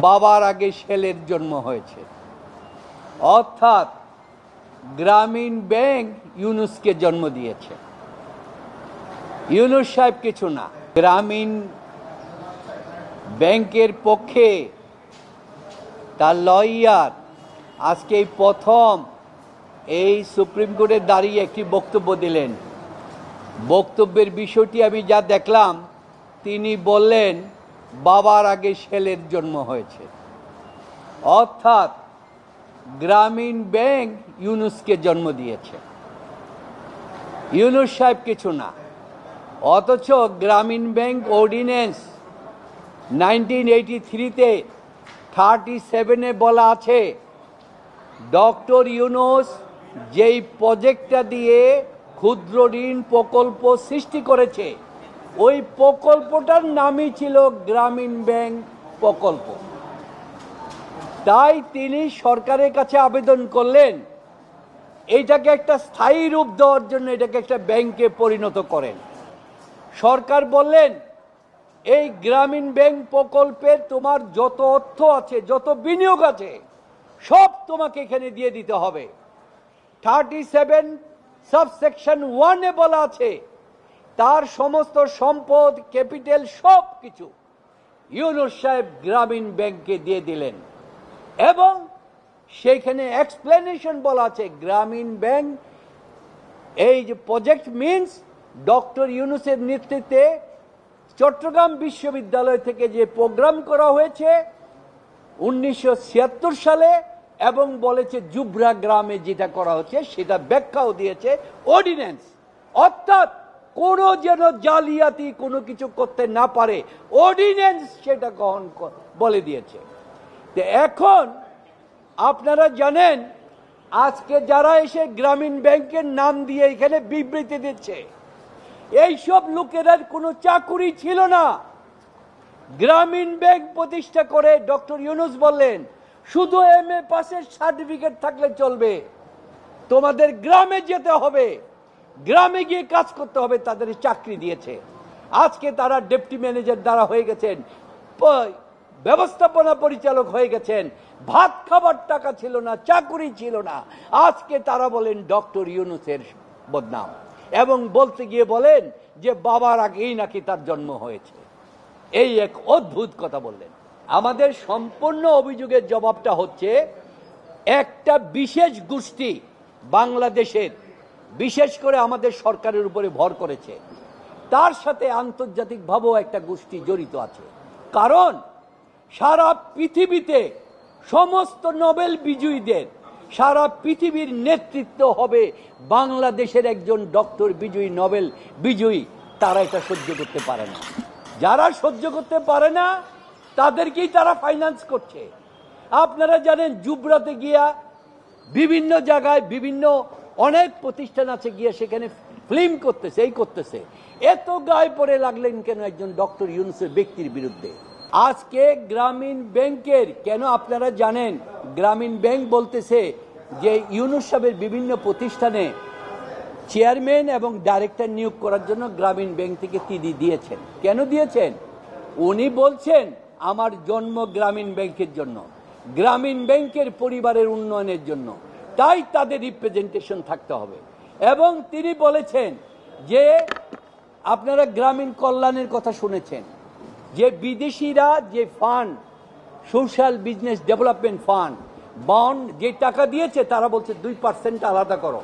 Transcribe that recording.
বাবার আগে ছেলের জন্ম হয়েছে। অর্থাৎ গ্রামীণ ব্যাংক ইউনুসকে জন্ম দিয়েছে। ইউনুস সাহেব কিছু না। গ্রামীণ ব্যাংকের পক্ষে তার লয়ার আজকে এই প্রথম এই সুপ্রিম কোর্টে দাঁড়িয়ে একটি বক্তব্য দিলেন। বক্তব্যের বিষয়টি আমি যা দেখলাম, তিনি বললেন বাবার আগে ছেলের জন্ম হয়েছে। অর্থাৎ গ্রামীণ ব্যাংক ইউনুসকে জন্ম দিয়েছে। ইউনুস সাহেব কিছু না। অথচ গ্রামীণ ব্যাংক অর্ডিন্যান্স 1983-তে 37-এ বলা আছে, ডক্টর ইউনুস যেই প্রজেক্টটা দিয়ে ক্ষুদ্র ঋণ প্রকল্প সৃষ্টি করেছে, ওই প্রকল্পটার নামই ছিল গ্রামীণ ব্যাংক প্রকল্প। তাই তিনি সরকারের কাছে আবেদন করলেন এইটাকে একটা স্থায়ী রূপ দেওয়ার জন্য, এটাকে একটা ব্যাংকে পরিণত করেন। সরকার বললেন এই গ্রামীণ ব্যাংক প্রকল্পে তোমার যত অর্থ আছে, যত বিনিয়োগ আছে, সব তোমাকে এখানে দিয়ে দিতে হবে। 37 সাবসেকশন 1-এ বলা আছে তার সমস্ত সম্পদ, ক্যাপিটাল, সব কিছু ইউনুস সাহেব গ্রামীণ ব্যাংককে দিয়ে দিলেন। এবং সেখানে এক্সপ্লেনেশন বলা আছে, গ্রামীণ ব্যাংক এই যে প্রজেক্ট মিনস ডক্টর ইউনুসের নেতৃত্বে চট্টগ্রাম বিশ্ববিদ্যালয় থেকে যে প্রোগ্রাম করা হয়েছে 1976 সালে, এবং বলেছে জুবরা গ্রামে যেটা করা হচ্ছে সেটা ব্যাখ্যাও দিয়েছে অর্ডিন্যান্স। অর্থাৎ কোনো যেন জালিয়াতি কোনো কিছু করতে না পারে, অর্ডিন্যান্স সেটা গ্রহণ বলে দিয়েছে। তো এখন আপনারা জানেন আজকে যারা এসে গ্রামীণ ব্যাংকের নাম দিয়ে এখানে বিবৃতি দিচ্ছে, এইসব লোকেরা কোনো চাকুরি ছিল না। গ্রামীণ ব্যাংক প্রতিষ্ঠা করে ডক্টর ইউনুস বললেন শুধু MA পাসের সার্টিফিকেট থাকলে চলবে, তোমাদের গ্রামে যেতে হবে, গ্রামে গিয়ে কাজ করতে হবে। তাদের চাকরি দিয়েছে। আজকে তারা ডেপুটি ম্যানেজার দ্বারা হয়ে গেছেন, ব্যবস্থাপনা পরিচালক হয়ে গেছেন। ভাত খাবার টাকা ছিল না, চাকরি ছিল না। আজকে তারা বলেন ডক্টর ইউনুসের বদনাম, এবং বলতে গিয়ে বলেন যে বাবার আগেই নাকি তার জন্ম হয়েছে। এই এক অদ্ভুত কথা বললেন। আমাদের সম্পূর্ণ অভিযোগের জবাবটা হচ্ছে, একটা বিশেষ গোষ্ঠী বাংলাদেশের, বিশেষ করে আমাদের সরকারের উপরে ভর করেছে, তার সাথে আন্তর্জাতিকভাবেও একটা গোষ্ঠী জড়িত আছে। কারণ সারা পৃথিবীতে সমস্ত নোবেল বিজয়ীদের, সারা পৃথিবীর নেতৃত্ব হবে বাংলাদেশের একজন ডক্টর বিজয়ী, নোবেল বিজয়ী। তারা এটা সহ্য করতে পারে না। যারা সহ্য করতে পারে না তাদেরকেই তারা ফাইন্যান্স করছে। আপনারা জানেন জুবরাতে গিয়া বিভিন্ন জায়গায় বিভিন্ন অনেক প্রতিষ্ঠান আছে, গিয়ে সেখানে ফিল্ম করতেছে, এই করতেছে। এত গায়ে পড়ে লাগলেন কেন একজন ডক্টর ইউনুসের ব্যক্তির বিরুদ্ধে? আজকে গ্রামীণ ব্যাংকের কেন আপনারা জানেন, গ্রামীণ ব্যাংক বলতেছে যে ইউনুস সাহেবের বিভিন্ন প্রতিষ্ঠানে চেয়ারম্যান এবং ডাইরেক্টর নিয়োগ করার জন্য গ্রামীণ ব্যাংক থেকে তিনি দিয়েছেন। কেন দিয়েছেন? উনি বলছেন আমার জন্ম গ্রামীণ ব্যাংকের জন্য, গ্রামীণ ব্যাংকের পরিবারের উন্নয়নের জন্য, তাই তাদের রিপ্রেজেন্টেশন থাকতে হবে। এবং তিনি বলেছেন যে আপনারা গ্রামীণ কল্যাণের কথা শুনেছেন, যে বিদেশিরা যে fund, social business development fund, bond যে টাকা দিয়েছে, তারা বলছে 2% আলাদা করো।